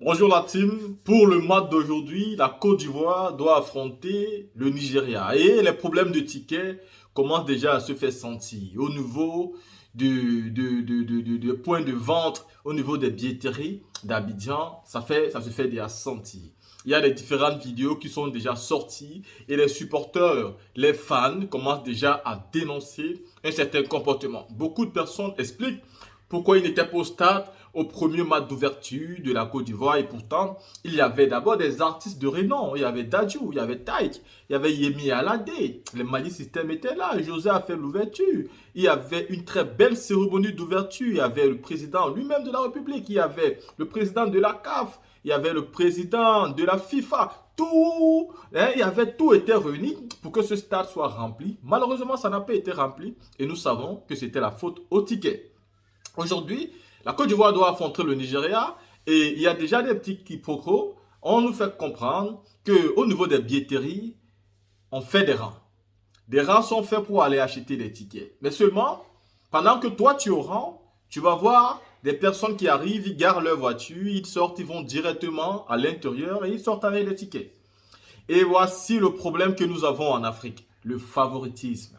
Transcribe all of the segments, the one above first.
Bonjour la team. Pour le match d'aujourd'hui, la Côte d'Ivoire doit affronter le Nigeria. Et les problèmes de tickets commencent déjà à se faire sentir au niveau de points de vente, au niveau des billetteries d'Abidjan. Ça se fait déjà sentir. Il y a des différentes vidéos qui sont déjà sorties et les supporters, les fans commencent déjà à dénoncer un certain comportement. Beaucoup de personnes expliquent pourquoi il n'était pas au stade au premier match d'ouverture de la Côte d'Ivoire. Et pourtant, il y avait d'abord des artistes de renom. Il y avait Dadju, il y avait Taïk, il y avait Yemi Alade. Le Mali System était là. José a fait l'ouverture. Il y avait une très belle cérémonie d'ouverture. Il y avait le président lui-même de la République. Il y avait le président de la CAF. Il y avait le président de la FIFA. Tout, il y avait tout été réuni pour que ce stade soit rempli. Malheureusement, ça n'a pas été rempli. Et nous savons que c'était la faute au ticket. Aujourd'hui, la Côte d'Ivoire doit affronter le Nigeria et il y a déjà des petits quiproquos. On nous fait comprendre qu'au niveau des billetteries, on fait des rangs. Des rangs sont faits pour aller acheter des tickets. Mais seulement, pendant que toi tu es au rang, tu vas voir des personnes qui arrivent, ils garent leur voiture, ils sortent, ils vont directement à l'intérieur et ils sortent avec les tickets. Et voici le problème que nous avons en Afrique, le favoritisme.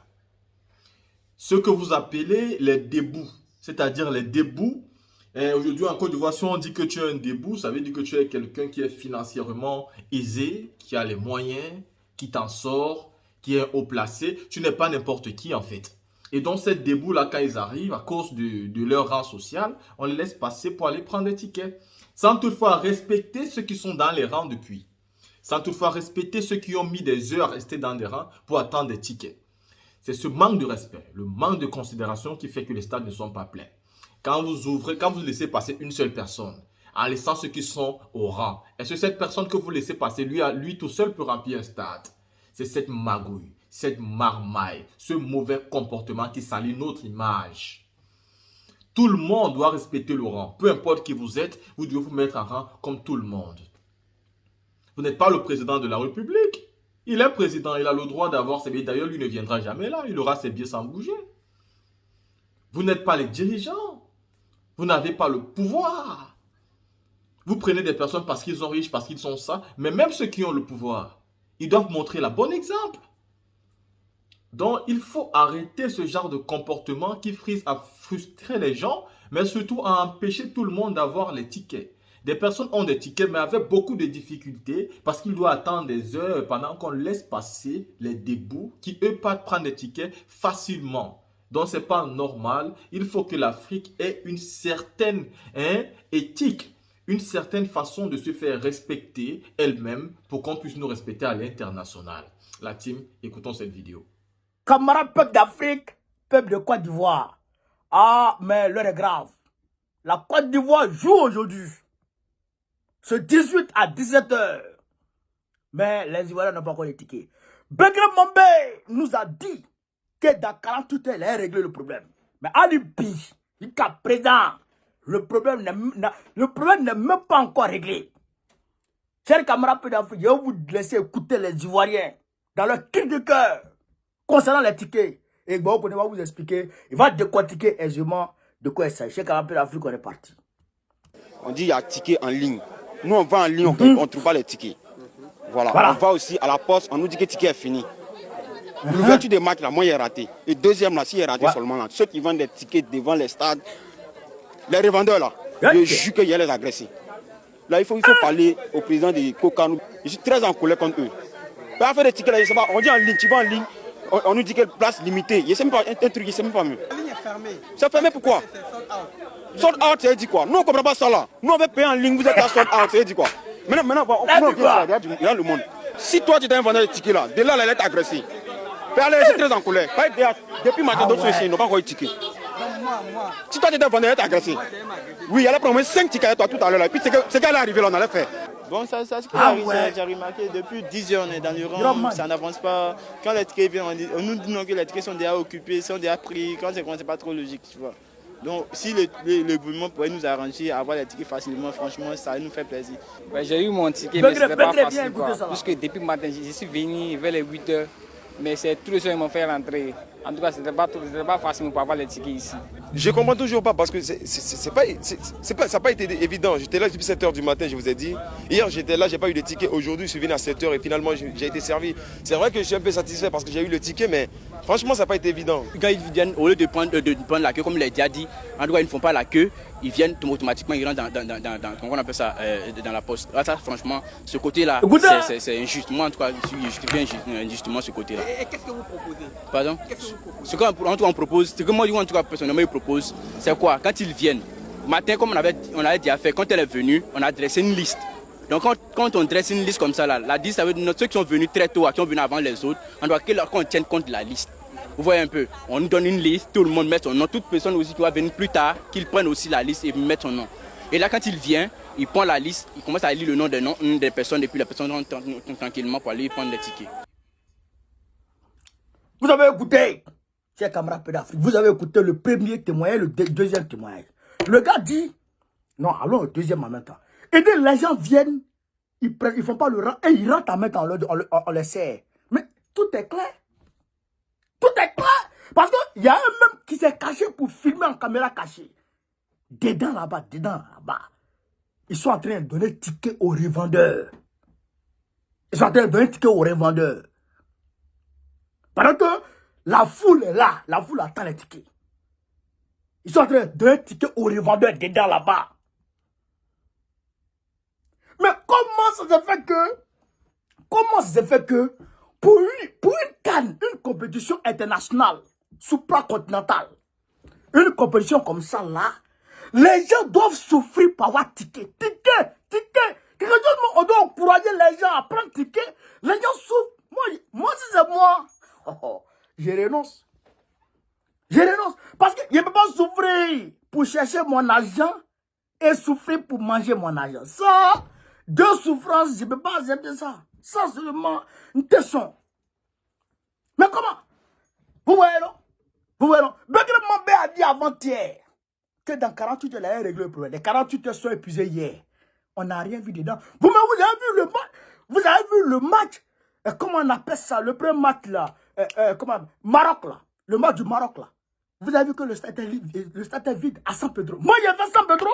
Ce que vous appelez les débouts, c'est-à-dire les débouts. Aujourd'hui en Côte d'Ivoire, si on dit que tu es un début, ça veut dire que tu es quelqu'un qui est financièrement aisé, qui a les moyens, qui t'en sort, qui est haut placé. Tu n'es pas n'importe qui en fait. Et donc ces débouts-là, quand ils arrivent, à cause de leur rang social, on les laisse passer pour aller prendre des tickets. Sans toutefois respecter ceux qui sont dans les rangs depuis. Sans toutefois respecter ceux qui ont mis des heures à rester dans des rangs pour attendre des tickets. C'est ce manque de respect, le manque de considération qui fait que les stades ne sont pas pleins. Quand vous laissez passer une seule personne, en laissant ceux qui sont au rang, est-ce que cette personne que vous laissez passer, lui tout seul peut remplir un stade? C'est cette magouille, cette marmaille, ce mauvais comportement qui salit notre image. Tout le monde doit respecter le rang. Peu importe qui vous êtes, vous devez vous mettre en rang comme tout le monde. Vous n'êtes pas le président de la République. Il est président, il a le droit d'avoir ses billets. D'ailleurs, lui ne viendra jamais là. Il aura ses billets sans bouger. Vous n'êtes pas les dirigeants. Vous n'avez pas le pouvoir. Vous prenez des personnes parce qu'ils sont riches, parce qu'ils sont ça. Mais même ceux qui ont le pouvoir, ils doivent montrer la bonne exemple. Donc, il faut arrêter ce genre de comportement qui frise à frustrer les gens, mais surtout à empêcher tout le monde d'avoir les tickets. Des personnes ont des tickets, mais avec beaucoup de difficultés parce qu'ils doivent attendre des heures pendant qu'on laisse passer les débouts qui, eux, peuvent prendre des tickets facilement. Donc, ce n'est pas normal. Il faut que l'Afrique ait une certaine éthique, une certaine façon de se faire respecter elle-même pour qu'on puisse nous respecter à l'international. La team, écoutons cette vidéo. Camarades peuple d'Afrique, peuple de Côte d'Ivoire. Ah, mais l'heure est grave. La Côte d'Ivoire joue aujourd'hui. Ce 18 à 17 h. Mais les Ivoiriens n'ont pas encore les tickets. Begré Mambé nous a dit que dans 48 heures, il a réglé le problème. Mais Alibi, jusqu'à présent, le problème n'est même pas encore réglé. Chers camarades d'Afrique, je vais vous laisser écouter les Ivoiriens dans leur cri de cœur concernant les tickets. Et bon, on va vous expliquer, il va décortiquer aisément de quoi il s'agit. Chers camarades d'Afrique, on est parti. On dit qu'il y a ticket en ligne. Nous, on va en ligne, on ne trouve pas les tickets. Voilà. On va aussi à la poste, on nous dit que le ticket est fini. L'ouverture des matchs, là, moi, il est raté. Et deuxième, là, s'il est raté seulement, là, ceux qui vendent des tickets devant les stades, les revendeurs, là, je jure qu'il y a les agressés. Là, il faut parler au président de Kokanou. Je suis très en colère contre eux. Pas faire des tickets, là, je sais pas, on dit en ligne, tu vas en ligne, on nous dit que place limitée. Je sais même pas, un truc, je sais même pas mieux. La ligne est fermée. C'est fermé pourquoi? Sold out, ça veut dire quoi? Nous, on ne comprend pas ça là. Nous, on veut payer en ligne, vous êtes à sold out, ça veut dire quoi? Maintenant, on regarde le monde. Si toi, tu es un vendeur de tickets là, de là, elle est agressée. Je suis très en colère. Depuis matin, d'autres ici, ils n'ont pas encore eu de ticket. Si toi, tu es un vendeur, elle est agressée. Oui, elle a promis 5 tickets à toi tout à l'heure. Et puis, c'est qu'elle est arrivée là, on allait faire. Bon, ça ce qui arrive, j'ai remarqué, depuis 10 heures, on est dans le rang, ça n'avance pas. Quand les tickets viennent, on nous dit non, que les tickets sont déjà occupés, sont déjà pris. Quand c'est pas trop logique, tu vois. Donc, si le gouvernement pourrait nous arranger à avoir les tickets facilement, franchement, ça nous fait plaisir. Ouais, j'ai eu mon ticket, mais c'était pas facile, quoi. Puisque depuis le matin, je suis venu vers les 8 h, mais c'est tous les soirs qu'ils m'ont fait rentrer. En tout cas, c'était pas facile pour avoir les tickets ici. Je comprends toujours pas parce que ça n'a pas été évident. J'étais là depuis 7 h du matin, je vous ai dit. Hier, j'étais là, j'ai pas eu de ticket. Aujourd'hui, je suis venu à 7 h et finalement, j'ai été servi. C'est vrai que je suis un peu satisfait parce que j'ai eu le ticket, mais franchement, ça n'a pas été évident. Quand ils viennent, au lieu de prendre la queue, comme il l'a déjà dit, en tout cas, ils ne font pas la queue, ils viennent automatiquement, ils rentrent comment on appelle ça, dans la poste. Ah, ça, franchement, ce côté-là, c'est injuste. Moi, en tout cas, je justifie injustement ce côté-là. Et qu'est-ce que vous proposez? Pardon? Qu'est-ce que vous proposez? Ce qu'on propose, ce que moi, en tout cas, personnellement, je propose, c'est quoi? Quand ils viennent, matin, comme on avait déjà fait, quand elle est venue, on a dressé une liste. Donc quand on dresse une liste comme ça, là, la liste, ça veut dire ceux qui sont venus très tôt, qui sont venus avant les autres, on doit qu'on tienne compte de la liste. Vous voyez un peu, on nous donne une liste, tout le monde met son nom, toute personne aussi qui va venir plus tard, qu'il prenne aussi la liste et mettre son nom. Et là, quand il vient, il prend la liste, il commence à lire le nom des personnes, et puis la personne rentre tranquillement pour aller prendre les tickets. Vous avez écouté, chers camarades d'Afrique, vous avez écouté le premier témoignage, le deuxième témoignage. Le gars dit, non, allons au deuxième en même temps. Et dès les gens viennent, ils font pas le rang, et ils rentrent en même temps, on les serre. Mais tout est clair. Tout est clair. Parce qu'il y a un même qui s'est caché pour filmer en caméra cachée. Dedans là-bas. Ils sont en train de donner ticket aux revendeurs. Pendant que la foule est là, la foule attend les tickets. Ils sont en train de donner ticket aux revendeurs dedans là-bas. Mais comment ça se fait que pour une CAN, une compétition internationale, supracontinentale, une compétition comme ça là, les gens doivent souffrir pour avoir ticket. On doit encourager les gens à prendre ticket. Les gens souffrent. Moi si c'est moi, je renonce. Parce que je ne peux pas souffrir pour chercher mon argent et souffrir pour manger mon argent. Ça, deux souffrances, je ne peux pas accepter ça. Ça, c'est vraiment une tesson. Mais comment? Vous voyez, non? Bekele Mambe a dit avant-hier que dans 48 heures, il a réglé le problème. Les 48 heures sont épuisées hier. On n'a rien vu dedans. Vous avez vu le match? Vous avez vu le match? Comment on appelle ça? Le premier match là? Maroc là. Le match du Maroc là. Vous avez vu que le stade est vide à San Pedro. Moi, j'ai fait San Pedro.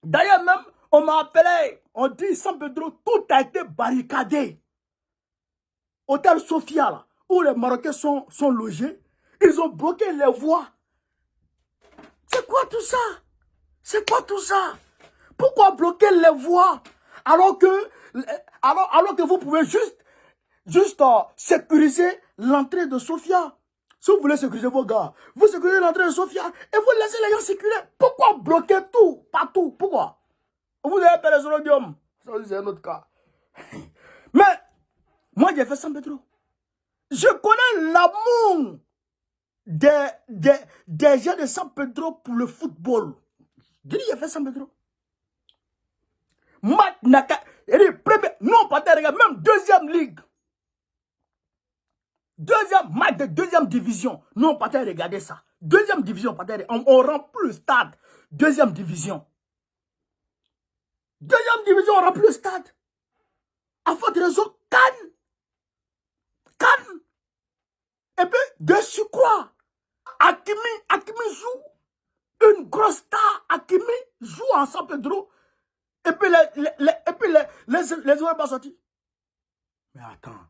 D'ailleurs, même, on m'a appelé. On dit San Pedro, tout a été barricadé. Hôtel Sofia, là, où les Marocains sont logés, ils ont bloqué les voies. C'est quoi tout ça? Pourquoi bloquer les voies alors que vous pouvez juste sécuriser l'entrée de Sofia? Si vous voulez sécuriser vos gars, vous sécurisez l'entrée de Sofia et vous laissez les gens circuler. Pourquoi bloquer tout, partout? Pourquoi? Vous avez fait les Solodium. Ça, c'est un autre cas. Mais, moi, j'ai fait San Pedro. Je connais l'amour des gens de San Pedro pour le football. J'ai fait San Pedro. Nous, on partait regarder, même deuxième ligue. Deuxième match de deuxième division. Nous, on partait regarder ça. Deuxième division, on remplit le stade. Deuxième division. On remplit le stade. À forte raison, Cannes. Et puis, de surcroît, Hakimi joue. Une grosse star, Hakimi joue en San Pedro. Et puis, les joueurs pas sortis. Mais attends.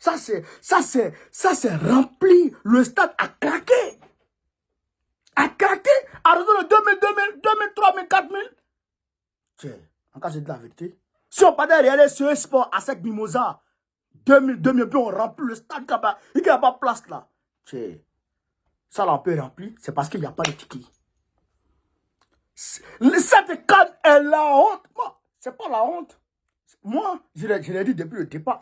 Ça c'est rempli. Le stade a craqué. À raison de 2000, 3000, 4000. Tiens, en cas de la vérité. Si on partait regarder ce sport à 5 mimosa, 2000, puis on remplit le stade, il n'y a pas de place là. Tiens, ça là on peut remplir, c'est parce qu'il n'y a pas de ticket. Cette canne est la honte. Bon, c'est pas la honte. Moi, je l'ai dit depuis le départ,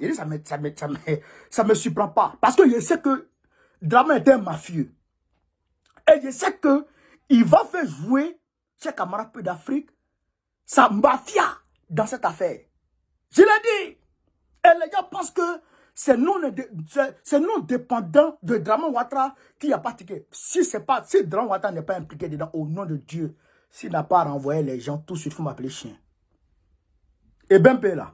ça me surprend pas. Parce que je sais que Dramé est un mafieux. Et je sais que il va faire jouer ses camarades peu d'Afrique, sa mafia dans cette affaire. Je l'ai dit. Et les gens pensent que c'est non dépendant de Dramé Ouattara qui n'a pas ticket. Si Dramé Ouattara n'est pas impliqué dedans, au nom de Dieu, s'il n'a pas renvoyé les gens, tout de suite, il faut m'appeler chien. Et Bempe là,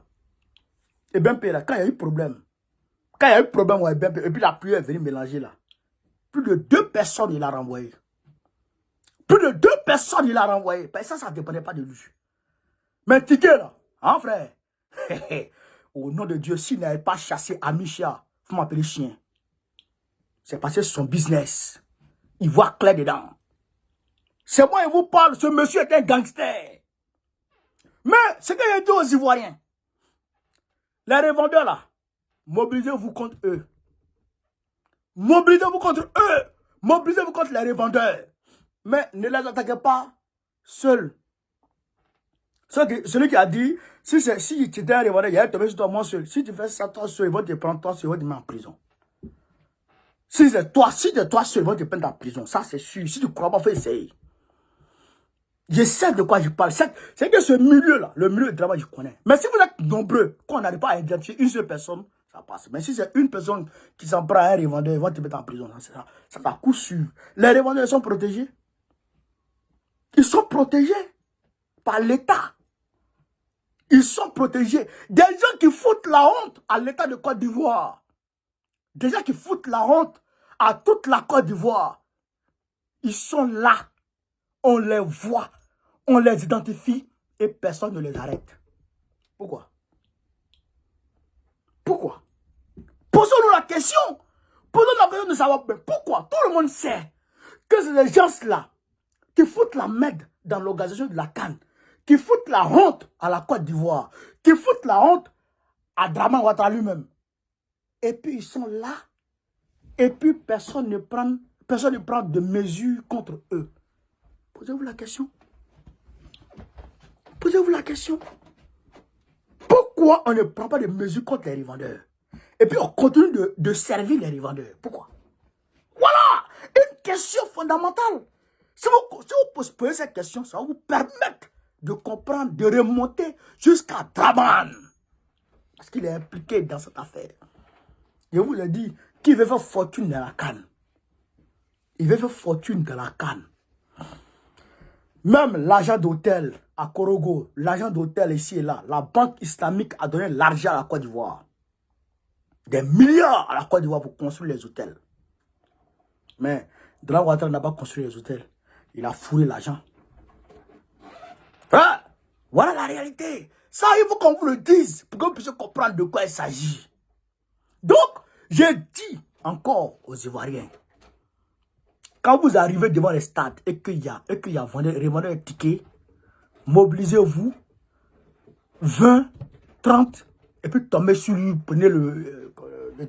quand il y a eu problème, Quand il y a eu problème, ouais, et puis la pluie est venue mélanger là. Plus de 2 personnes, il a renvoyé. Plus de 2 personnes, il a renvoyé. Ça ne dépendait pas de lui. Mais ticket là, hein frère? Au nom de Dieu, s'il n'avait pas chassé Amisha, il faut m'appeler chien. C'est parce que c'est son business. Il voit clair dedans. C'est moi, il vous parle, ce monsieur est un gangster. Mais, ce que j'ai dit aux Ivoiriens, les revendeurs là, mobilisez-vous contre eux. Mobilisez-vous contre eux. Mobilisez-vous contre les revendeurs. Mais ne les attaquez pas seuls. Celui qui a dit, si tu étais un revendeur, il allait tomber sur toi, moi seul. Si tu fais ça toi seul, ils vont te prendre toi seul, ils vont te mettre en prison. Si c'est toi seul, ils vont te prendre en prison. Ça, c'est sûr. Si tu ne crois pas, il faut essayer. Je sais de quoi je parle. C'est que ce milieu-là, le milieu de travail, je connais. Mais si vous êtes nombreux, qu'on n'arrive pas à identifier une seule personne, ça passe. Mais si c'est une personne qui s'en prend à un revendeur, ils vont te mettre en prison. Ça va coup sûr. Les revendeurs sont protégés. Ils sont protégés par l'État. Ils sont protégés. Des gens qui foutent la honte à l'État de Côte d'Ivoire. Des gens qui foutent la honte à toute la Côte d'Ivoire. Ils sont là. On les voit, on les identifie et personne ne les arrête. Pourquoi? Pourquoi? Posons-nous la question. Posons-nous la question de savoir pourquoi. Tout le monde sait que c'est les gens-là qui foutent la merde dans l'organisation de la CAN, qui foutent la honte à la Côte d'Ivoire, qui foutent la honte à Dramane Ouattara lui-même. Et puis ils sont là. Et puis personne ne prend de mesures contre eux. Posez-vous la question. Posez-vous la question. Pourquoi on ne prend pas de mesures contre les revendeurs? Et puis on continue de servir les revendeurs. Pourquoi? Voilà une question fondamentale. Si vous posez cette question, ça va vous permettre de comprendre, de remonter jusqu'à Dramane. Parce qu'il est impliqué dans cette affaire. Je vous ai dit, qui veut faire fortune dans la CAN? Il veut faire fortune dans la CAN. Même l'agent d'hôtel à Korogo, l'agent d'hôtel ici et là, la banque islamique a donné l'argent à la Côte d'Ivoire. Des milliards à la Côte d'Ivoire pour construire les hôtels. Mais Dramane Ouattara n'a pas construit les hôtels. Il a fourré l'argent. Hein? Voilà la réalité. Ça, il faut qu'on vous le dise pour que vous puissiez comprendre de quoi il s'agit. Donc, j'ai dit encore aux Ivoiriens, quand vous arrivez devant les stades et qu'il y a revendeur de tickets, mobilisez-vous 20, 30 et puis tombez sur lui, prenez le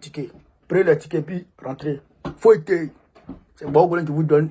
ticket. Prenez le ticket et puis rentrez. Faut être. C'est bon que vous donne